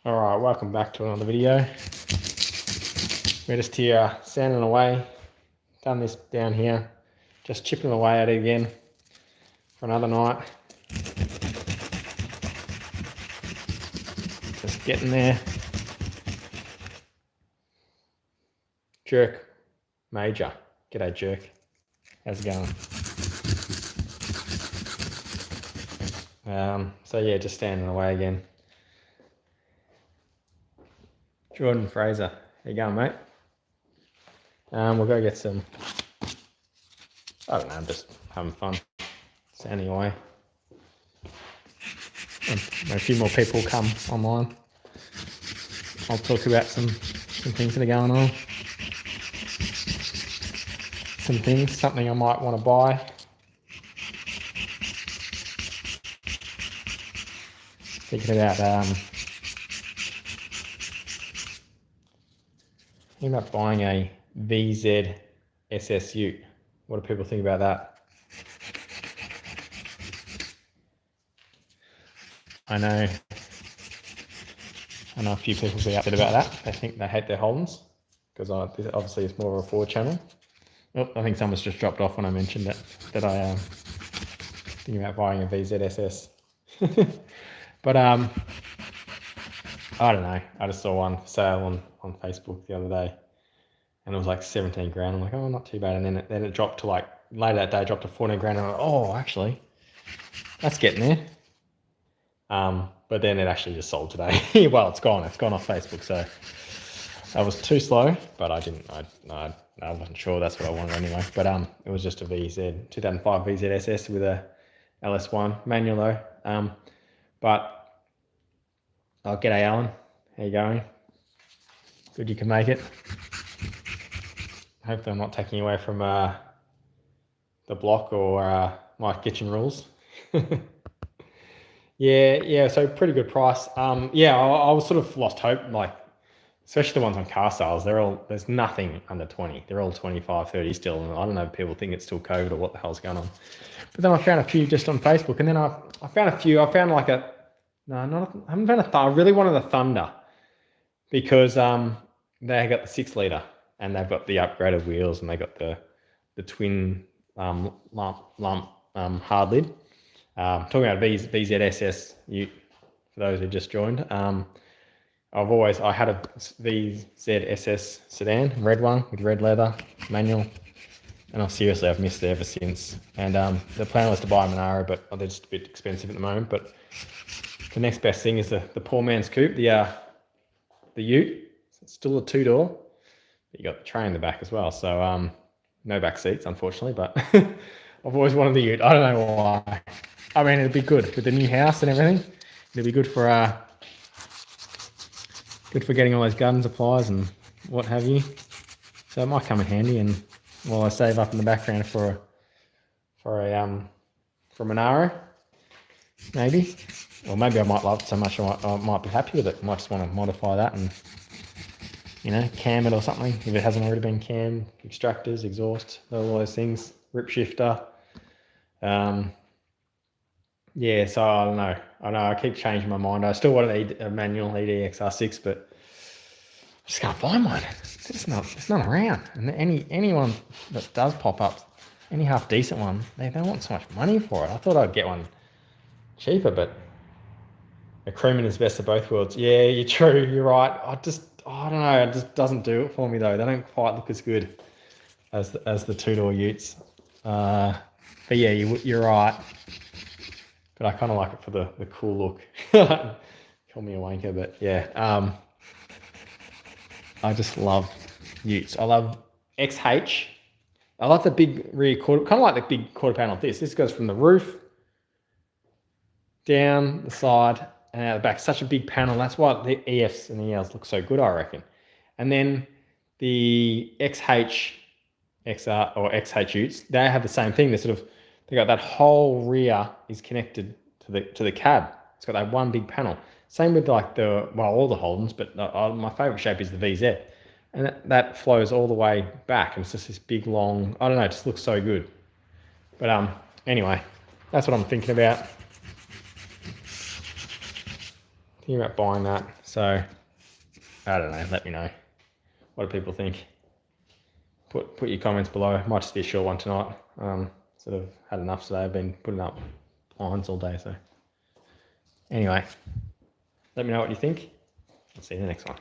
Alright, welcome back to another video. We're just here sanding away. Done this down here. Just chipping away at it again for another night. Just getting there. Jerk Major. G'day Jerk. How's it going? So yeah, just standing away again. Jordan Fraser, how you going, mate? We'll go get some, I don't know, I'm just having fun, standing away. And a few more people come online. I'll talk about some things that are going on. Something I might want to buy. Thinking about buying a VZSS Ute. What do people think about that? I know a few people will be upset about that. They think they hate their Holdens because obviously it's more of a Ford channel. Oh, I think someone's just dropped off when I mentioned that I thinking about buying a VZSS. But I don't know. I just saw one for sale on Facebook the other day, and it was like 17 grand. I'm like, oh, not too bad. And then it dropped to like later that day, dropped to 14 grand. And I'm like, oh, actually, that's getting there. But then it actually just sold today. Well, it's gone. It's gone off Facebook. So I was too slow, but I didn't. I wasn't sure that's what I wanted anyway. But it was just a 2005 VZSS with a LS1 manual though. But g'day Alan, how you going? Good you can make it. Hopefully I'm not taking you away from the block or my kitchen rules. Yeah, so pretty good price. Yeah, I was sort of lost hope, like, especially the ones on car sales, there's nothing under 20. They're all 25, 30 still, and I don't know if people think it's still COVID or what the hell's going on. But then I found a few just on Facebook, and then I found a few. I found like I haven't found I really wanted a Thunder because they got the 6 litre and they've got the upgraded wheels and they got the twin lump hard lid. Talking about VZSS Ute for those who just joined. I had a VZSS sedan, red one with red leather, manual, and I've missed it ever since. And the plan was to buy a Monaro, but they're just a bit expensive at the moment. But the next best thing is the poor man's coupe, the Ute. It's still a 2-door. You got the tray in the back as well, so no back seats, unfortunately. But I've always wanted the Ute. I don't know why. I mean, it'd be good with the new house and everything. It'd be good for getting all those garden supplies and what have you. So it might come in handy, and while I save up in the background for a Monaro, maybe. Or maybe I might love it so much I might be happy with it. I might just want to modify that and, cam it or something if it hasn't already been cammed. Extractors, exhaust, all those things. Rip shifter. Yeah, so I don't know. I keep changing my mind. I still want a manual EFXR6, but I just can't find one. It's not around. And anyone that does pop up, any half decent one, they want so much money for it. I thought I'd get one cheaper, but a crewman is best of both worlds. Yeah, you're true. You're right. I don't know. It just doesn't do it for me though. They don't quite look as good as the 2-door Utes. But yeah, you're right. But I kind of like it for the cool look. Call me a wanker, but yeah. I just love Utes. I love XH. I love the big rear quarter, kind of like the big quarter panel of this. This goes from the roof down the side and out the back. Such a big panel. That's why the EFs and the ELs look so good, I reckon. And then the XH XR or XH Utes, they have the same thing. They got that whole rear is connected to the cab. It's got that one big panel. Same with like all the Holdens, but my favorite shape is the VZ, and that flows all the way back, and it's just this big long. I don't know, it just looks so good. But anyway, that's what I'm thinking about. thinking about buying that. So I don't know. Let me know. What do people think? Put your comments below. It might just be a short one tonight. Sort of had enough today. I've been putting up irons all day. So anyway, let me know what you think. I'll see you in the next one.